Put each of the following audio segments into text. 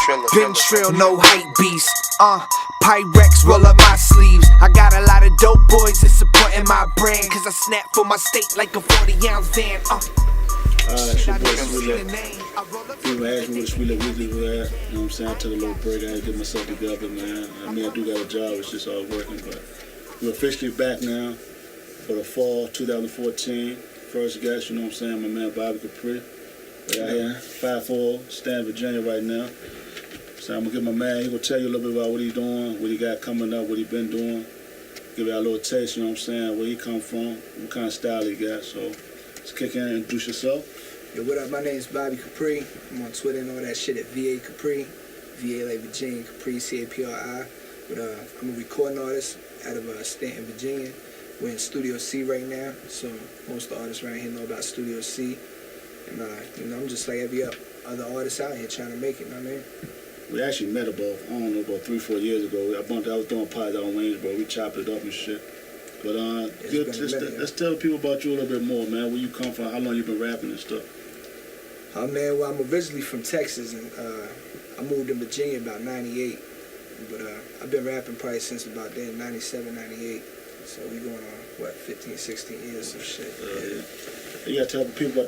Been trill, no hype beast. Pyrex, roll up my sleeves. I got a lot of dope boys that supporting my brand, cause I snap for my state like a 40-ounce van. It's your boy Sweetlick. People ask me what a Sweetlick weekly was at. You know what I'm saying? I took a little break. I had to get myself together, man. I mean, I do got a job. It's just all working. But we're officially back now for the fall 2014. First guest, you know what I'm saying? My man Bobby Capri. We're out here, 5'4", Stanton, Virginia right now. So I'm going to get my man. He's going to tell you a little bit about what he's doing, what he got coming up, what he been doing. Give you a little taste, you know what I'm saying? Where he come from, what kind of style he got. So let's kick in and introduce yourself. Yo, what up? My name is Bobby Capri. I'm on Twitter and all that shit at VA Capri. VA like Virginia, Capri, C-A-P-R-I. But I'm a recording artist out of Stanton, Virginia. We're in Studio C right now, so most of the artists around here know about Studio C. And you know, I'm just like every other artist out here trying to make it, you know what I mean? We actually met about, I don't know, about 3-4 years ago. I was doing pies out on Waynesboro. We chopped it up and shit. But let's tell people about you a little bit more, man. Where you come from, how long you been rapping and stuff. Oh man, well I'm originally from Texas and I moved to Virginia about 98. But I've been rapping probably since about then, 97, 98. So we going on, what, 15, 16 years of shit. Yeah. You gotta tell the people about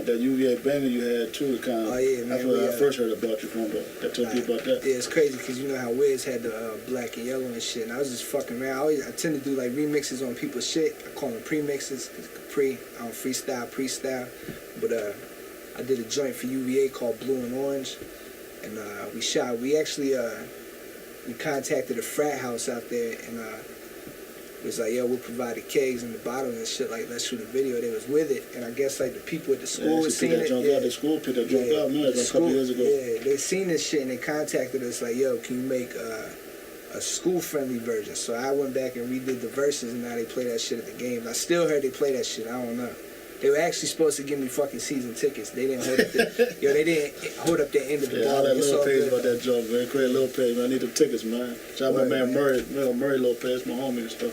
that UVA banger you had too, kind of. Oh yeah, man. That's where I first heard about you from, but tell people about that. Yeah, it's crazy because you know how Wiz had the black and yellow and shit, and I was just fucking around. I tend to do like remixes on people's shit. I call them pre-mixes, because Capri, I don't freestyle, pre-style. But I did a joint for UVA called Blue and Orange, and we contacted a frat house out there, and it was like, yo, we'll provide the kegs and the bottles and shit, like, let's shoot a video. They was with it, and I guess, like, the people at the school was seeing it. The school picked that junk out, man, a couple years ago. Yeah, they seen this shit, and they contacted us, like, yo, can you make a school-friendly version? So I went back and redid the verses, and now they play that shit at the games. I still heard they play that shit, I don't know. They were actually supposed to give me fucking season tickets. They didn't hold up they didn't hold up their end of the ball. All that little page about that joke, man. Create a little page, man. I need them tickets, man. Shout out my man Murray little page, my homie and stuff.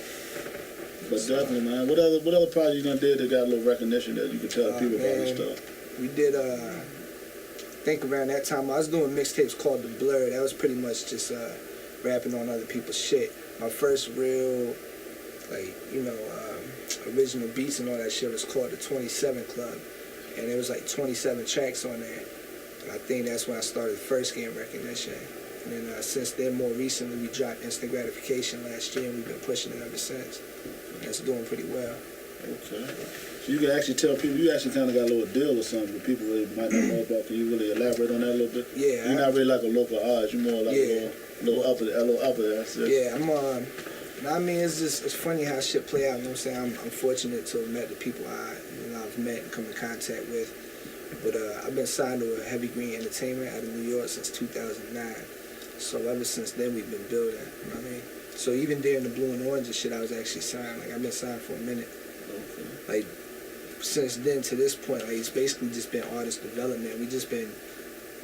But definitely, man. What other project you done did that got a little recognition that you could tell people about and stuff? We did, I think around that time, I was doing mixtapes called The Blur. That was pretty much just rapping on other people's shit. My first real, like, you know, original beats and all that shit was called the 27 Club. And there was like 27 tracks on there. And I think that's when I started first getting recognition. And then since then, more recently, we dropped Instant Gratification last year, and we've been pushing it ever since. And it's doing pretty well. Okay. So you can actually tell people, you actually kind of got a little deal or something that people really might not know about. Can you really elaborate on that a little bit? Yeah. You're not really like a local artist. You're more like a little up there. Yeah, I'm on. I mean, it's funny how shit play out. You know what I'm saying? I'm fortunate to have met the people I've met and come in contact with. But I've been signed to a Heavy Green Entertainment out of New York since 2009. So ever since then, we've been building. You know what I mean? So even during the Blue and Orange and shit, I was actually signed. Like, I've been signed for a minute. Okay. Like, since then to this point, like, it's basically just been artist development. We just been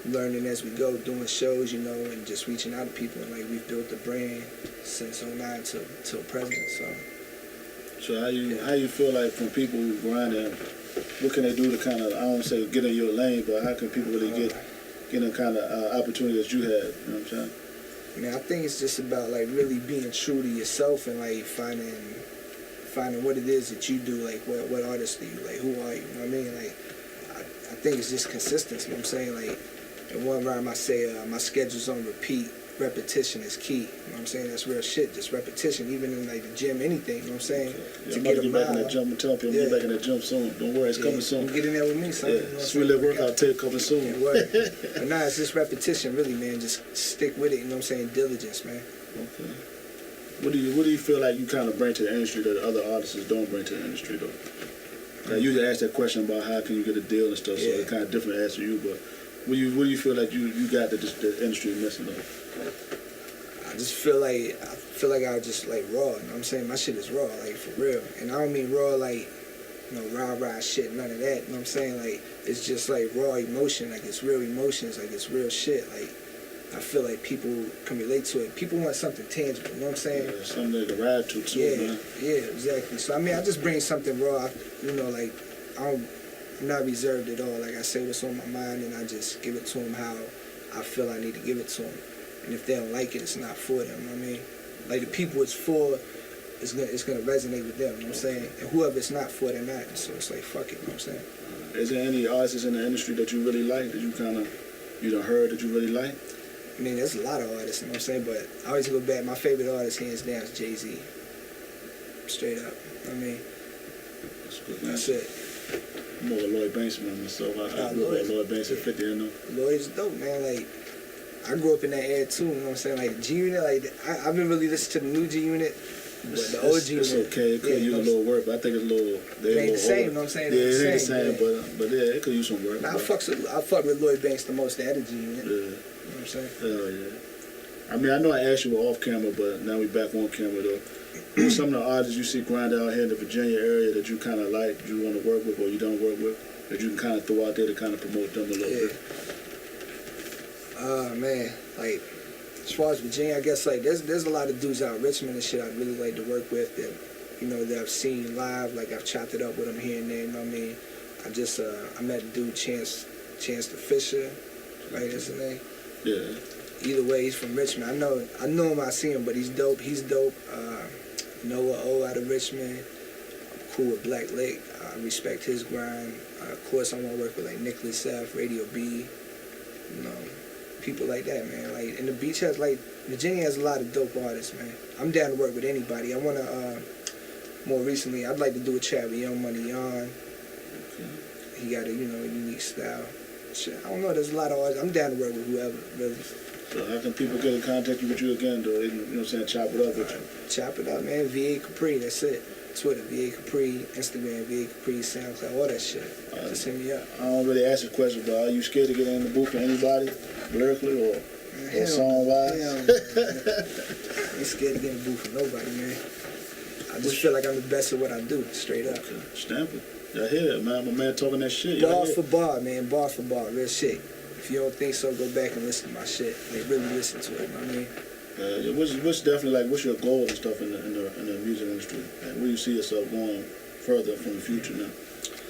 learning as we go, doing shows, you know, and just reaching out to people. And, like, we've built the brand since 09 till present, So how you feel like from people who grind and what can they do to kind of, I don't want to say get in your lane, but how can people really get the kind of opportunity that you had, you know what I'm saying? Man, I think it's just about, like, really being true to yourself and, like, finding what it is that you do, like, what artist do you, like, who are you, you know what I mean? Like, I think it's just consistency, you know what I'm saying? Like, in one rhyme I say, my schedule's on repeat, repetition is key, you know what I'm saying? That's real shit, just repetition, even in, like, the gym, anything, you know what I'm saying? Yeah, to get back in that gym, I'm telling people, get back in that gym soon. Don't worry, it's coming soon. Get in there with me, son. Yeah, you know Sweetlick workout tape coming soon. But nah, it's just repetition, really, man. Just stick with it, you know what I'm saying? Diligence, man. Okay. What do you feel like you kind of bring to the industry that other artists don't bring to the industry, though? I usually ask that question about how can you get a deal and stuff, so it's kind of different answer to you, but what do you feel like you got that the industry is missing, though? I just feel like I just, like, raw, you know what I'm saying? My shit is raw, like, for real. And I don't mean raw like, you know, rah-rah shit, none of that, you know what I'm saying? Like, it's just, like, raw emotion, like, it's real emotions, like, it's real shit, like, I feel like people can relate to it. People want something tangible, you know what I'm saying? Yeah, something they can ride to, too, man. Yeah, exactly. So, I mean, I just bring something raw, you know, like, I'm not reserved at all. Like, I say what's on my mind, and I just give it to them how I feel I need to give it to them. And if they don't like it, it's not for them. You know what I mean, like the people it's for, it's gonna resonate with them. You know what I'm saying? And whoever it's not for, they're not. So it's like fuck it. You know what I'm saying? Is there any artists in the industry that you really like that you done heard that you really like? I mean, there's a lot of artists. You know what I'm saying? But I always go back. My favorite artist, hands down, is Jay-Z. Straight up. You know what I mean, That's good. that's it. I'm more of a Lloyd Banks man myself. I grew up with Lloyd Banks at 50, you know. Lloyd's dope, man. Like, I grew up in that era too, you know what I'm saying? Like, G Unit, like, I've been really listening to the new G Unit, but the old G Unit. It's okay, it could use a little work, but I think it's a little. It ain't the same, you know what I'm saying? Yeah, it ain't the same, same, but yeah, it could use some work. Nah, I fuck with Lloyd Banks the most out of G Unit. Yeah. You know what I'm saying? Hell yeah. I mean, I know I asked you off camera, but now we back on camera though. Who's some of the artists you see grind out here in the Virginia area that you kind of like, you want to work with, or you don't work with, that you can kind of throw out there to kind of promote them a little bit? Man, like, as far as Virginia, I guess, like, there's a lot of dudes out in Richmond and shit I'd really like to work with that, you know, that I've seen live. Like, I've chopped it up with them here and there, you know what I mean? I met a dude, Chance the Fisher, right, that's his name? Yeah. Either way, he's from Richmond. I know him, I see him, but he's dope. Noah O out of Richmond. I'm cool with Black Lake. I respect his grind. Of course, I want to work with like Nicholas F, Radio B, you know, people like that, man. Like, and the beach has like, Virginia has a lot of dope artists, man. I'm down to work with anybody. I want to, more recently, I'd like to do a chat with Young Money Yon. Okay. He got a, you know, unique style. Shit, I don't know, there's a lot of artists. I'm down to work with whoever, really. So how can people get in contact with you again, though? You know what I'm saying? Chop it up with you. Chop it up, man. VA Capri, that's it. Twitter, VA Capri, Instagram, VA Capri, SoundCloud, all that shit. Just hit me up. I don't really ask a question, but are you scared to get in the booth with anybody, lyrically or song-wise? I ain't scared to get in the booth with nobody, man. I just feel like I'm the best at what I do, straight up. Okay. Stamp it. I hear it, man. My man talking that shit. Bar for bar, man. Bar for bar. Real shit. If you don't think so, go back and listen to my shit. Like, really listen to it, you know what I mean? What's definitely like, what's your goals and stuff in the music industry? Like, where you see yourself going further from the future now?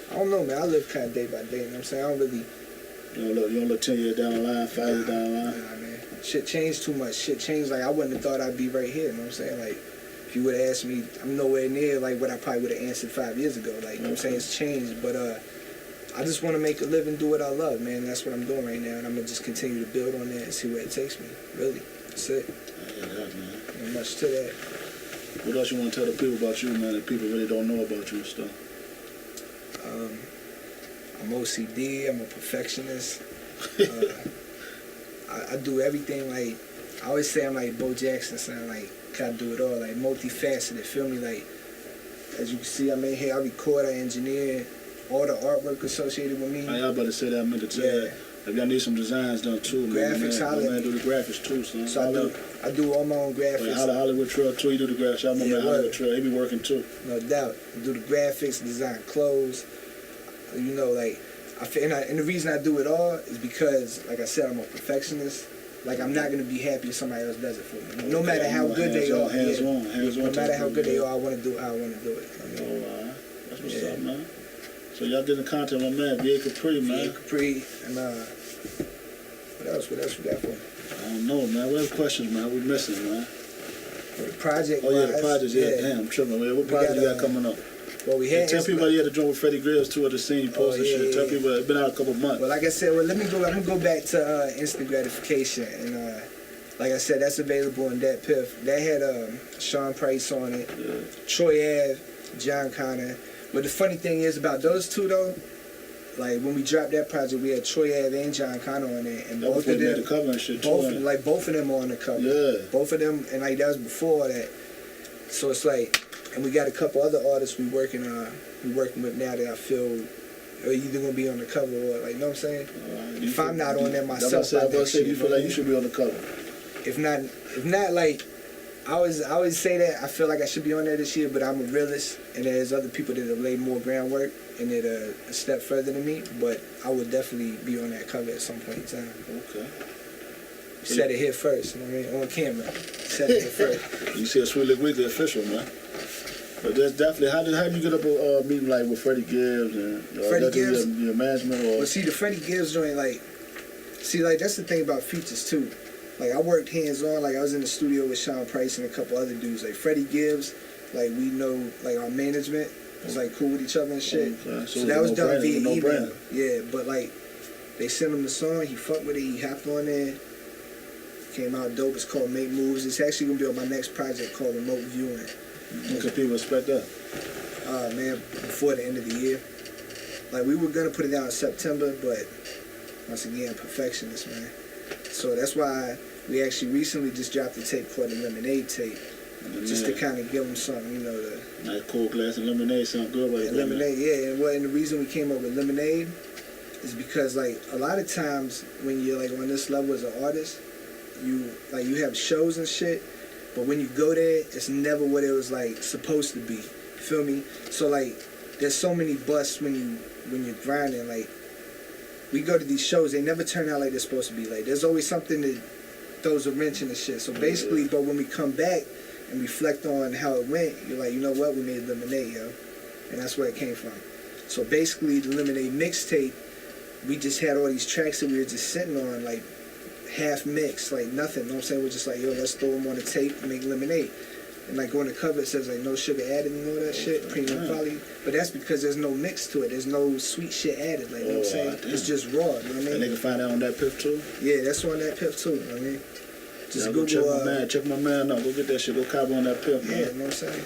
I don't know, man. I live kind of day by day, you know what I'm saying? I don't really... You don't look 10 years down the line, 5 years down the line? Nah, man. Shit changed too much. Shit changed, like, I wouldn't have thought I'd be right here, you know what I'm saying? Like, if you would have asked me, I'm nowhere near, like, what I probably would have answered 5 years ago. Like, you know what I'm saying? It's changed, but, I just want to make a living, do what I love, man. That's what I'm doing right now, and I'm going to just continue to build on that and see where it takes me, really. That's it. Yeah, man. Not much to that. What else you want to tell the people about you, man, that people really don't know about you and stuff? I'm OCD. I'm a perfectionist. I do everything, like, I always say I'm like Bo Jackson, son, like, gotta do it all, like, multifaceted, feel me? Like, as you can see, I'm in here, I record, I engineer, all the artwork associated with me. I about to say that, I meant to tell you. If y'all need some designs done too, graphics, man. My man do the graphics too, son. So I do all my own graphics. Like Hollywood Trail too, you do the graphics. Y'all remember Hollywood Trail, he be working too. No doubt. I do the graphics, design clothes. You know, like, and the reason I do it all is because, like I said, I'm a perfectionist. Like, I'm not gonna be happy if somebody else does it for me. Okay, no matter how good they are. Hands on. No matter how good they are, I want to do it how I want to do it. I mean, all right. That's what's up, man. So y'all getting content on man, VA Capri, man. VA Capri, and what else we got for? I don't know, man. What questions, man? We missing, man. The project. Oh yeah, the projects. Yeah, damn, I'm tripping, man. What project you got coming up? Well, we had. Tell people you had to join with Freddie Grills too at the scene post and shit. Tell people it's been out a couple months. Well, like I said, I'm gonna go back to instant gratification, and like I said, that's available in that Piff. That had Sean Price on it, Troy Ave, John Connor. But the funny thing is about those two though, like when we dropped that project, we had Troy Ave and John Connor on it, and both of them the cover and shit both of them on the cover. Yeah. Both of them, and like that was before that. So it's like, and we got a couple other artists we working with now that I feel are either gonna be on the cover or, like, you know what I'm saying? If I'm not on there myself, you feel like you should be on the cover. If not, like, I always say that I feel like I should be on there this year, but I'm a realist, and there's other people that have laid more groundwork and that are a step further than me. But I would definitely be on that cover at some point in time. Okay. Said it here first, you know what I mean? On camera. Said it here first. You see a Sweetlick Weekly official, man. But there's definitely, how did you get up a meeting like with Freddie Gibbs and Freddie Gibbs? Your management or? Well, see, the Freddie Gibbs joint, like, See, like, that's the thing about features, too. Like, I worked hands-on. Like, I was in the studio with Sean Price and a couple other dudes. Like, Freddie Gibbs, like, we know, like, our management was, like, cool with each other and shit. Okay. So that was done via email. Brand. Yeah, but, like, they sent him the song. He fucked with it. He hopped on there. Came out dope. It's called Make Moves. It's actually going to be on my next project called Remote Viewing. When can people expect that? Man, before the end of the year. Like, we were going to put it out in September, but once again, perfectionist, man. So that's why we actually recently just dropped a tape called the Lemonade tape. Just to kind of give them something, you know, to... Like cold glass and lemonade sound good right there. Lemonade, yeah. And the reason we came up with Lemonade is because, like, a lot of times when you're, like, on this level as an artist, you have shows and shit, but when you go there, it's never what it was, like, supposed to be. You feel me? So, like, there's so many busts when you're grinding. Like, we go to these shows, they never turn out like they're supposed to be. Like, there's always something that throws a wrench in the shit. So basically, but when we come back and reflect on how it went, you're like, you know what, we made Lemonade, yo. And that's where it came from. So basically, the Lemonade mixtape, we just had all these tracks that we were just sitting on, like, half mixed, like nothing, you know what I'm saying? We're just like, yo, let's throw them on the tape and make Lemonade. And like on the cover it says like no sugar added and all that shit, premium quality. But that's because there's no mix to it. There's no sweet shit added, like, you know what I'm saying? It's just raw, you know what I mean? And they can find that on that Piff too? Yeah, that's on that Piff too, you know what I mean? Just go Google, check my man out. Go get that shit. Go cop on that Piff, man. Yeah, you know what I'm saying?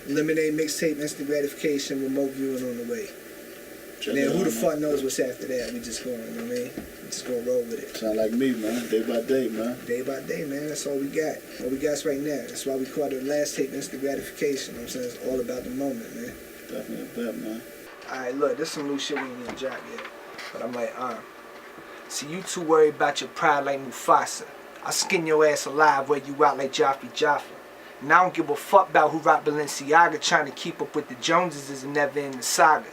Lemonade mixtape, instant gratification, remote viewing on the way. And then who the fuck knows what's after that? We just going, you know what I mean? We just gonna roll with it. Sound like me, man. Day by day, man. Day by day, man. That's all we got. All we got's right now. That's why we called it the last tape instant gratification. You know what I'm saying? It's all about the moment, man. Definitely that, man. Alright, look, this some new shit we ain't even dropped yet. But I'm like, see, you too worried about your pride like Mufasa. I skin your ass alive where you out like Joffrey Jaffa. And I don't give a fuck about who rock Balenciaga. Trying to keep up with the Joneses is a never-ending saga.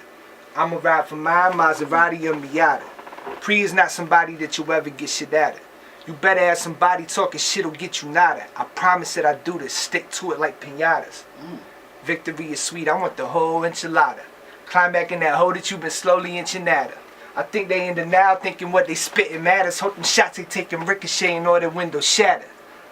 I'ma ride for mine, Maserati or Miata. Pre is not somebody that you'll ever get shit at it. You better have somebody talking shit'll get you nada. I promise that I do this, stick to it like pinatas. Victory is sweet, I want the whole enchilada. Climb back in that hole that you've been slowly inching at her. I think they in denial thinking what they spitting matters. Hope them shots they taking ricocheting or their windows shatter.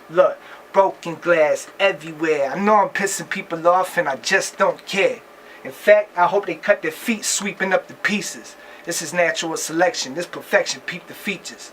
Look, broken glass everywhere. I know I'm pissing people off and I just don't care. In fact, I hope they cut their feet sweeping up the pieces. This is natural selection, this perfection, peep the features.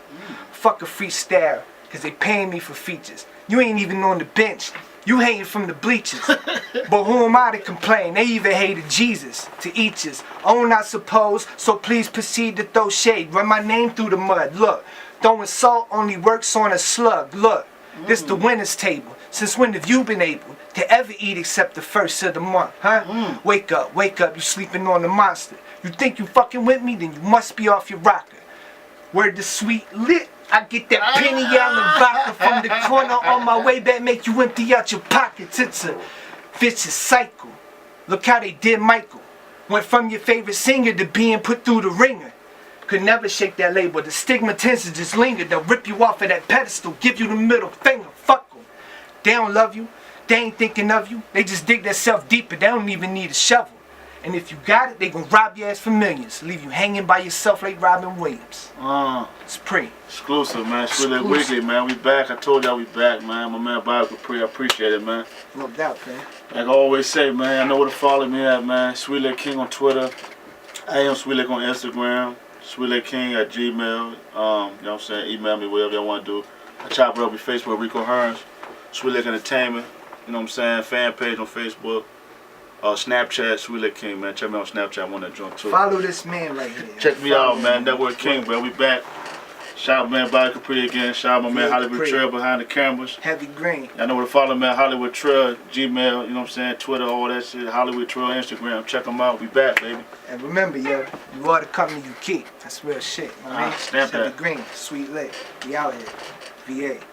Fuck a freestyle, cause they paying me for features. You ain't even on the bench, you hating from the bleachers. But who am I to complain? They even hated Jesus, to each his own I suppose, so please proceed to throw shade. Run my name through the mud, look. Throwing salt only works on a slug, look. This the winner's table. Since when have you been able to ever eat except the first of the month, huh? Wake up, you sleeping on the monster. You think you fucking with me, then you must be off your rocker. Word to Sweetlick, I get that penny out of vodka from the corner on my way back, make you empty out your pockets. It's a vicious cycle. Look how they did Michael. Went from your favorite singer to being put through the ringer. Could never shake that label, the stigma tends to just linger. They'll rip you off of that pedestal, give you the middle finger, fuck them. They don't love you, they ain't thinking of you, they just dig themselves deeper, they don't even need a shovel. And if you got it, they gon' rob your ass for millions, leave you hanging by yourself like Robin Williams. It's pretty. Exclusive, man. Sweetlick Weekly, man. We back. I told y'all we back, man. My man Bobby Capri, I appreciate it, man. No doubt, man. Like I always say, man, I know where to follow me at, man. Sweetlick King on Twitter. I am Sweetlick on Instagram. Sweetlick King at Gmail. You know what I'm saying? Email me, whatever y'all want to do. I chop it up with Facebook, Rico Hearns. Sweetlick Entertainment. You know what I'm saying? Fan page on Facebook. Snapchat, Sweetlick King, man. Check me out on Snapchat. I want to join too. Follow this man right here. Check me out, man. Network King, bro. We back. Shout out, man, Bobby Capri again. Shout out, my man, Hollywood Trail behind the cameras. Heavy Green. Y'all know where to follow, man. Hollywood Trail, Gmail, you know what I'm saying? Twitter, all that shit. Hollywood Trail, Instagram. Check them out. We back, baby. And remember, yo, you are the company you keep. That's real shit, my man. Snap that. Heavy Green, Sweetlick. We out here. VA.